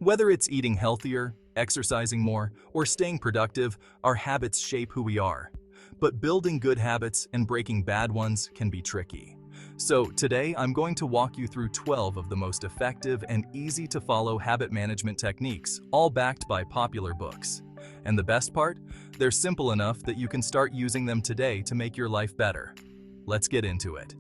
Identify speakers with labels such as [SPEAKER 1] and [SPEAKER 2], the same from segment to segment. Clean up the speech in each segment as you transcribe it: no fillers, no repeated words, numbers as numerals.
[SPEAKER 1] Whether it's eating healthier, exercising more, or staying productive, our habits shape who we are. But building good habits and breaking bad ones can be tricky. So today I'm going to walk you through 12 of the most effective and easy to follow habit management techniques, all backed by popular books. And the best part? They're simple enough that you can start using them today to make your life better. Let's get into it.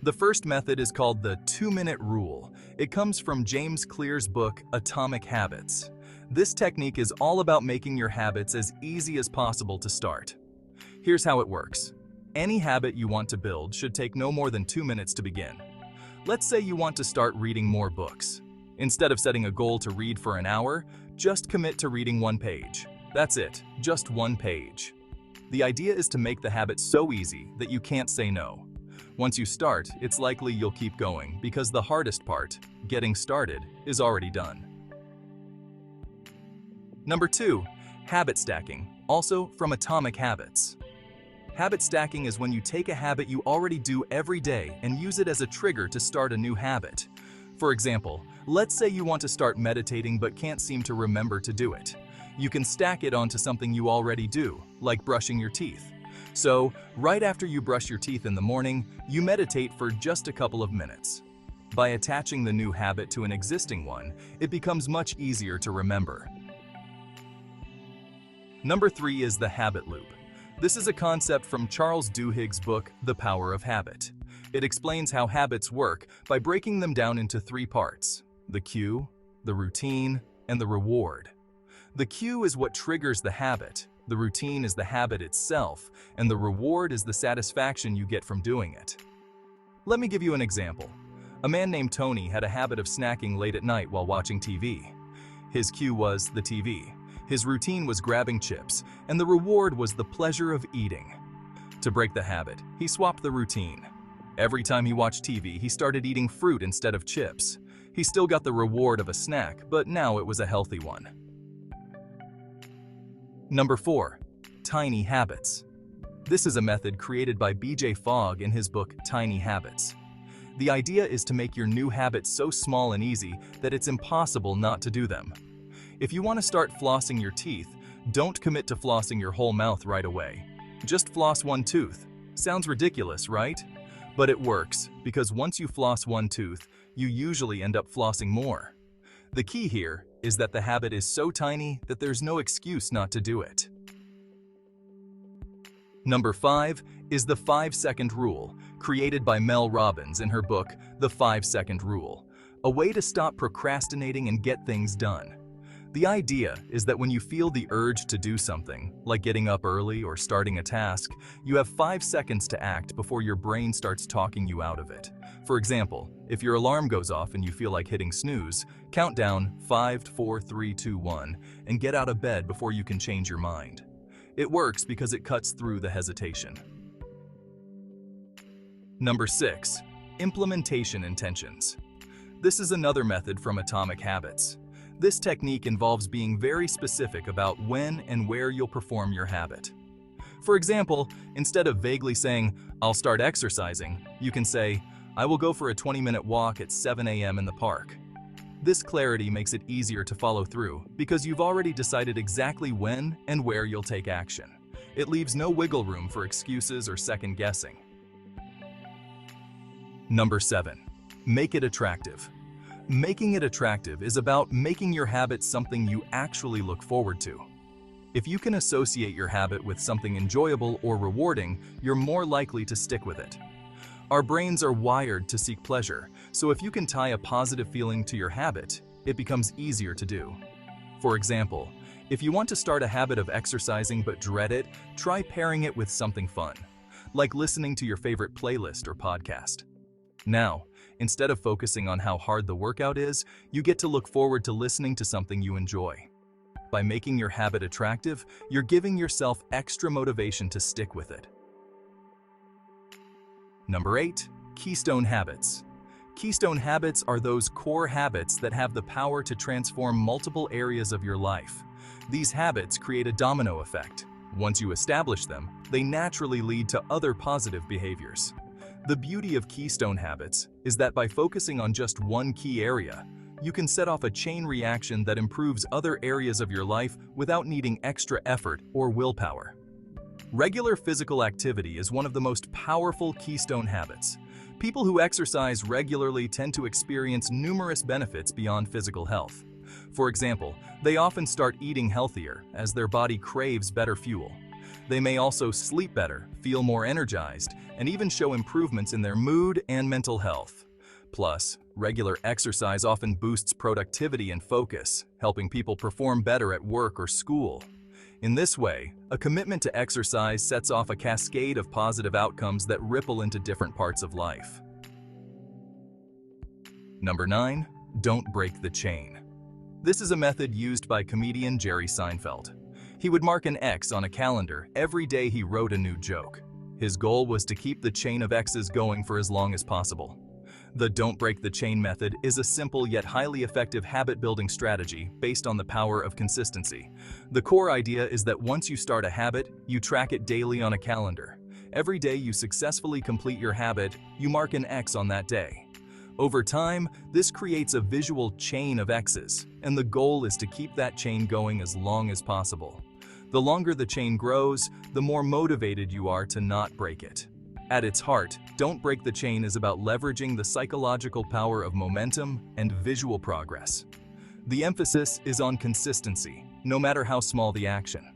[SPEAKER 1] The first method is called the 2-minute rule. It comes from James Clear's book, Atomic Habits. This technique is all about making your habits as easy as possible to start. Here's how it works. Any habit you want to build should take no more than 2 minutes to begin. Let's say you want to start reading more books. Instead of setting a goal to read for an hour, just commit to reading 1 page. That's it, just 1 page. The idea is to make the habit so easy that you can't say no. Once you start, it's likely you'll keep going because the hardest part, getting started, is already done. Number 2, habit stacking, also from Atomic Habits. Habit stacking is when you take a habit you already do every day and use it as a trigger to start a new habit. For example, let's say you want to start meditating but can't seem to remember to do it. You can stack it onto something you already do, like brushing your teeth. So, right after you brush your teeth in the morning, you meditate for just a couple of minutes. By attaching the new habit to an existing one, it becomes much easier to remember. Number 3 is the habit loop. This is a concept from Charles Duhigg's book, The Power of Habit. It explains how habits work by breaking them down into 3 parts: the cue, the routine, and the reward. The cue is what triggers the habit, the routine is the habit itself, and the reward is the satisfaction you get from doing it. Let me give you an example. A man named Tony had a habit of snacking late at night while watching TV. His cue was the TV. His routine was grabbing chips, and the reward was the pleasure of eating. To break the habit, he swapped the routine. Every time he watched TV, he started eating fruit instead of chips. He still got the reward of a snack, but now it was a healthy one. Number 4, tiny habits. This is a method created by BJ Fogg in his book, Tiny Habits. The idea is to make your new habits so small and easy that it's impossible not to do them. If you want to start flossing your teeth, don't commit to flossing your whole mouth right away. Just floss 1 tooth. Sounds ridiculous, right? But it works, because once you floss 1 tooth, you usually end up flossing more. The key here is that the habit is so tiny that there's no excuse not to do it. Number 5 is the 5-second rule, created by Mel Robbins in her book, The 5-Second Rule, a way to stop procrastinating and get things done. The idea is that when you feel the urge to do something, like getting up early or starting a task, you have 5 seconds to act before your brain starts talking you out of it. For example, if your alarm goes off and you feel like hitting snooze, count down 5, 4, 3, 2, 1, and get out of bed before you can change your mind. It works because it cuts through the hesitation. Number 6, implementation intentions. This is another method from Atomic Habits. This technique involves being very specific about when and where you'll perform your habit. For example, instead of vaguely saying, "I'll start exercising," you can say, "I will go for a 20-minute walk at 7 a.m. in the park." This clarity makes it easier to follow through because you've already decided exactly when and where you'll take action. It leaves no wiggle room for excuses or second guessing. Number 7, make it attractive. Making it attractive is about making your habit something you actually look forward to. If you can associate your habit with something enjoyable or rewarding, you're more likely to stick with it. Our brains are wired to seek pleasure, so if you can tie a positive feeling to your habit, it becomes easier to do. For example, if you want to start a habit of exercising but dread it, try pairing it with something fun, like listening to your favorite playlist or podcast. Now, instead of focusing on how hard the workout is, you get to look forward to listening to something you enjoy. By making your habit attractive, you're giving yourself extra motivation to stick with it. Number 8, Keystone Habits. Keystone habits are those core habits that have the power to transform multiple areas of your life. These habits create a domino effect. Once you establish them, they naturally lead to other positive behaviors. The beauty of Keystone Habits is that by focusing on just one key area, you can set off a chain reaction that improves other areas of your life without needing extra effort or willpower. Regular physical activity is one of the most powerful keystone habits. People who exercise regularly tend to experience numerous benefits beyond physical health. For example, they often start eating healthier as their body craves better fuel. They may also sleep better, feel more energized, and even show improvements in their mood and mental health. Plus, regular exercise often boosts productivity and focus, helping people perform better at work or school. In this way, a commitment to exercise sets off a cascade of positive outcomes that ripple into different parts of life. Number 9. Don't break the chain. This is a method used by comedian Jerry Seinfeld. He would mark an X on a calendar every day he wrote a new joke. His goal was to keep the chain of X's going for as long as possible. The Don't Break the Chain method is a simple yet highly effective habit-building strategy based on the power of consistency. The core idea is that once you start a habit, you track it daily on a calendar. Every day you successfully complete your habit, you mark an X on that day. Over time, this creates a visual chain of X's, and the goal is to keep that chain going as long as possible. The longer the chain grows, the more motivated you are to not break it. At its heart, Don't Break the Chain is about leveraging the psychological power of momentum and visual progress. The emphasis is on consistency, no matter how small the action.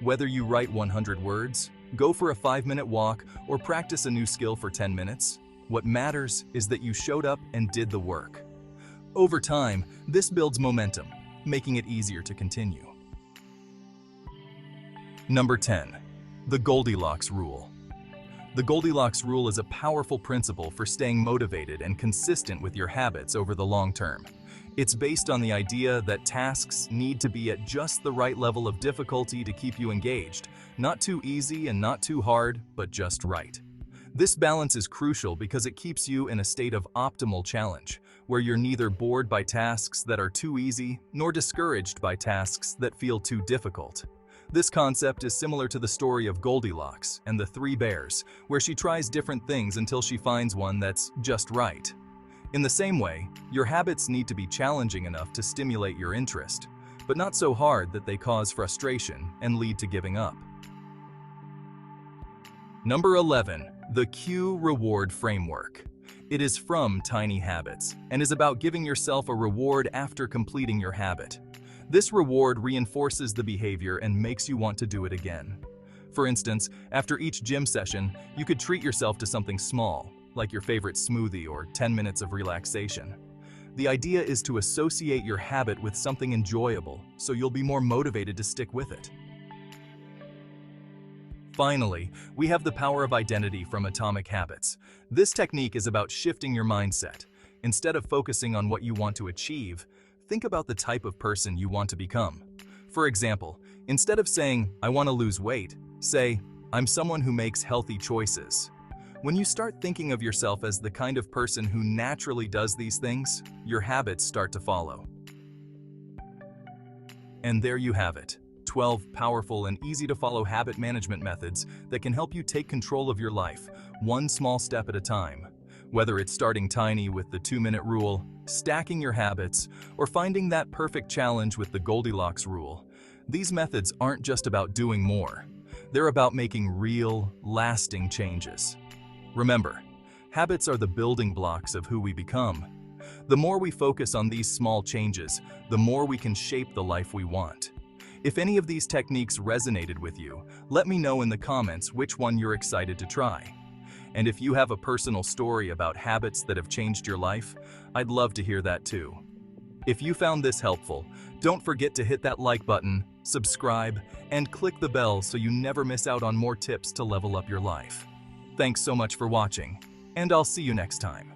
[SPEAKER 1] Whether you write 100 words, go for a 5-minute walk, or practice a new skill for 10 minutes, what matters is that you showed up and did the work. Over time, this builds momentum, making it easier to continue. Number 10. The Goldilocks Rule. The Goldilocks Rule is a powerful principle for staying motivated and consistent with your habits over the long term. It's based on the idea that tasks need to be at just the right level of difficulty to keep you engaged, not too easy and not too hard, but just right. This balance is crucial because it keeps you in a state of optimal challenge, where you're neither bored by tasks that are too easy nor discouraged by tasks that feel too difficult. This concept is similar to the story of Goldilocks and the 3 bears, where she tries different things until she finds one that's just right. In the same way, your habits need to be challenging enough to stimulate your interest, but not so hard that they cause frustration and lead to giving up. Number 11. The Cue Reward Framework. It is from Tiny Habits and is about giving yourself a reward after completing your habit. This reward reinforces the behavior and makes you want to do it again. For instance, after each gym session, you could treat yourself to something small, like your favorite smoothie or 10 minutes of relaxation. The idea is to associate your habit with something enjoyable, so you'll be more motivated to stick with it. Finally, we have the power of identity from Atomic Habits. This technique is about shifting your mindset. Instead of focusing on what you want to achieve, think about the type of person you want to become. For example, instead of saying, "I want to lose weight," say, "I'm someone who makes healthy choices." When you start thinking of yourself as the kind of person who naturally does these things, your habits start to follow. And there you have it. 12 powerful and easy-to-follow habit management methods that can help you take control of your life, one small step at a time. Whether it's starting tiny with the 2-minute rule, stacking your habits, or finding that perfect challenge with the Goldilocks Rule, these methods aren't just about doing more. They're about making real, lasting changes. Remember, habits are the building blocks of who we become. The more we focus on these small changes, the more we can shape the life we want. If any of these techniques resonated with you, let me know in the comments which one you're excited to try. And if you have a personal story about habits that have changed your life, I'd love to hear that too. If you found this helpful, don't forget to hit that like button, subscribe, and click the bell so you never miss out on more tips to level up your life. Thanks so much for watching, and I'll see you next time.